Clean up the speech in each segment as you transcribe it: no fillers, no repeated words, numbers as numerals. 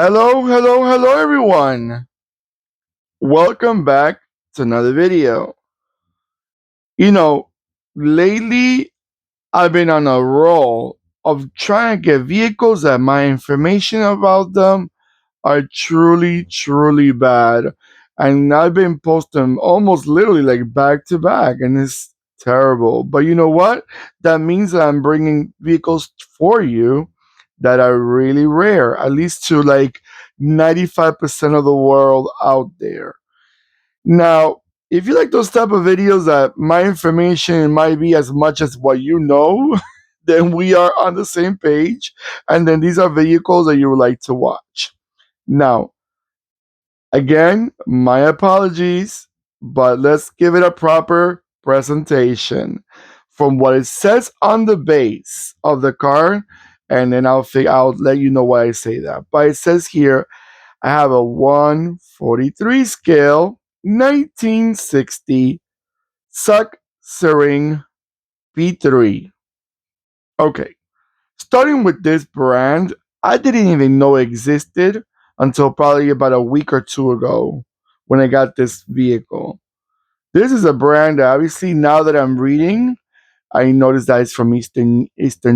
Hello, hello, hello, everyone. Welcome back to another video. You know, lately I've been on a roll of trying to get vehicles that my information about them are truly, truly bad. And I've been posting almost literally like back to back, and it's terrible. But you know what? That means that I'm bringing vehicles for you that are really rare, at least to like 95% of the world out there. Now, if you like those type of videos that my information might be as much as what you know, then we are on the same page. And then these are vehicles that you would like to watch. Now, again, my apologies, but let's give it a proper presentation from what it says on the base of the car, and then I'll let you know why I say that. But it says here I have a 143 scale 1960 Sachsenring P3. Okay, starting with this brand, I didn't even know it existed until probably about a week or two ago when I got this vehicle. This is a brand that obviously now that I'm reading, I noticed that it's from Eastern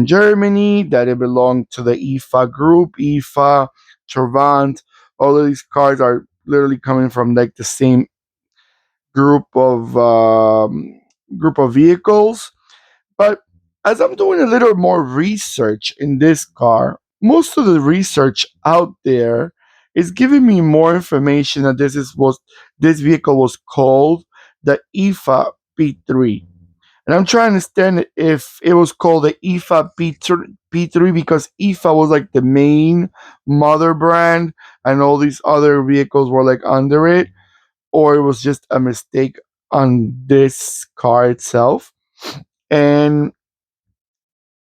Germany, that it belonged to the IFA group, IFA, Trabant. All of these cars are literally coming from like the same group of vehicles. But as I'm doing a little more research in this car, most of the research out there is giving me more information that this vehicle was called the IFA P3. And I'm trying to understand if it was called the IFA P3 because IFA was like the main mother brand and all these other vehicles were like under it, or it was just a mistake on this car itself. And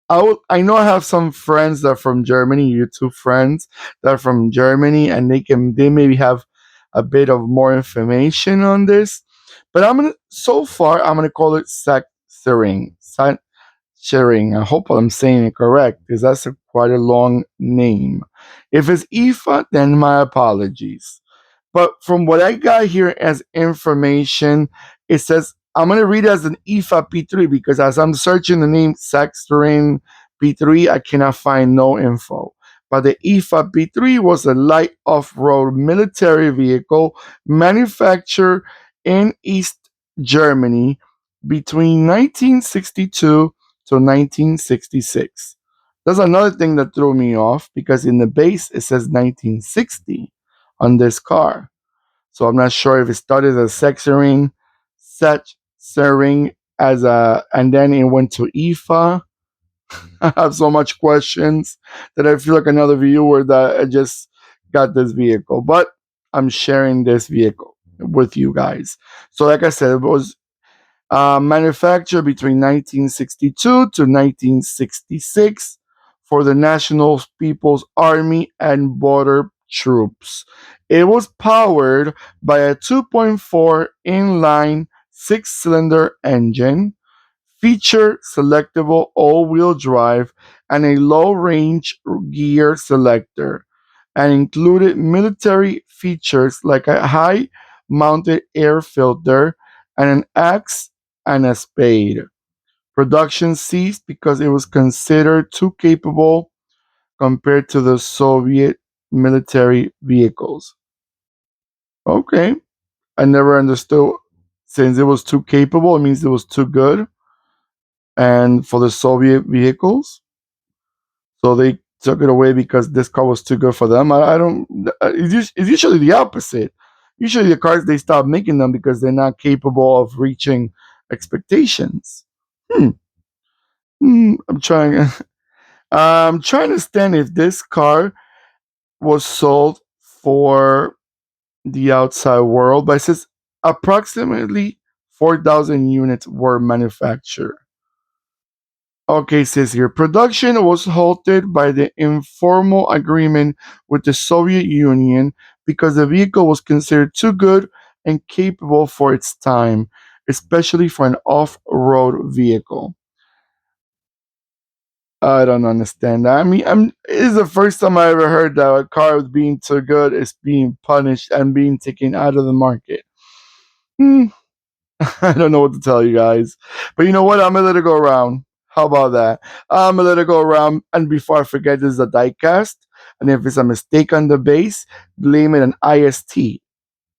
I know I have some friends that are from Germany, YouTube friends that are from Germany, and they maybe have a bit of more information on this. But I'm gonna call it Sachsenring. Sachsenring. I hope I'm saying it correct because that's quite a long name. If it's IFA, then my apologies. But from what I got here as information, it says I'm gonna read it as an IFA P3 because as I'm searching the name Sachsenring P3, I cannot find no info. But the IFA P3 was a light off-road military vehicle manufactured in East Germany between 1962 to 1966. That's another thing that threw me off because in the base it says 1960 on this car. So I'm not sure if it started as Sachsenring as a, and then it went to IFA. I have so much questions that I feel like another viewer that I just got this vehicle, but I'm sharing this vehicle with you guys. So, like I said, it was manufactured between 1962 to 1966 for the National People's Army and Border Troops. It was powered by a 2.4 inline six-cylinder engine, featured selectable all-wheel drive, and a low-range gear selector, and included military features like a high-mounted air filter and an axe and a spade. Production ceased because it was considered too capable compared to the Soviet military vehicles. Okay, I never understood. Since it was too capable, it means it was too good. And for the Soviet vehicles, so they took it away because this car was too good for them. I don't. It's usually the opposite. Usually, the cars they stop making them because they're not capable of reaching expectations. Hmm. I'm trying. I'm trying to understand if this car was sold for the outside world, but it says approximately 4,000 units were manufactured. Okay, says here production was halted by the informal agreement with the Soviet Union because the vehicle was considered too good and capable for its time, especially for an off road vehicle. I don't understand that. I mean, it is the first time I ever heard that a car with being too good is being punished and being taken out of the market. Hmm, I don't know what to tell you guys. But you know what? I'm gonna let it go around. How about that? I'm gonna let it go around. And before I forget, this is a diecast. And if it's a mistake on the base, blame it on IST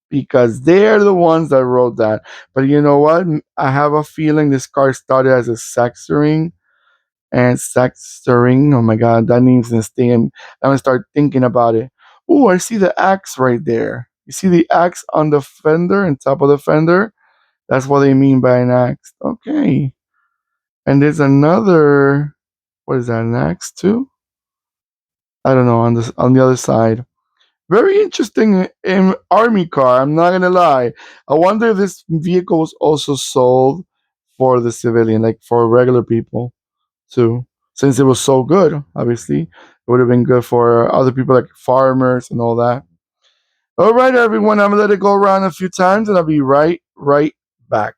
because they're the ones that wrote that. But you know what? I have a feeling this car started as a Sachsenring and Sachsenring. Oh my god, that name's in stay. I'm gonna start thinking about it. Oh, I see the axe right there. You see the axe on the fender, on top of the fender? That's what they mean by an axe. Okay. And there's another. What is that? An axe too? I don't know. On the other side. Very interesting army car. I'm not gonna lie. I wonder if this vehicle was also sold for the civilian, like for regular people too. Since it was so good, obviously, it would have been good for other people like farmers and all that. All right, everyone. I'm gonna let it go around a few times, and I'll be right back.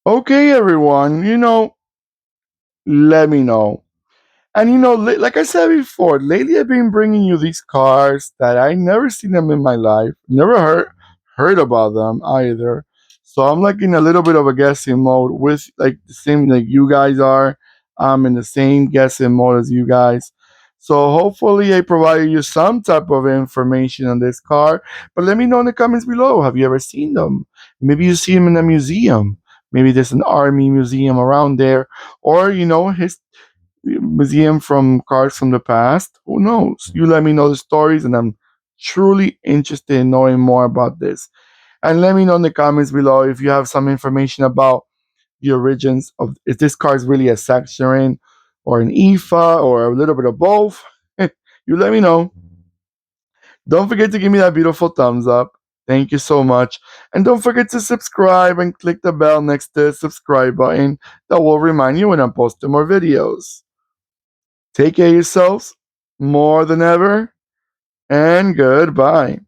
Okay, everyone. Let me know. And like I said before, lately I've been bringing you these cars that I never seen them in my life, never heard about them either. So I'm like in a little bit of a guessing mode with like the same like you guys are. I'm in the same guessing mode as you guys. So hopefully I provided you some type of information on this car. But let me know in the comments below. Have you ever seen them? Maybe you see them in a museum. Maybe there's an army museum around there, or his museum from cars from the past. Who knows? You let me know the stories, and I'm truly interested in knowing more about this. And let me know in the comments below if you have some information about the origins of is this car is really a Sachsenring or an IFA or a little bit of both. You let me know. Don't forget to give me that beautiful thumbs up. Thank you so much. And don't forget to subscribe and click the bell next to the subscribe button that will remind you when I'm posting more videos. Take care of yourselves more than ever, and goodbye.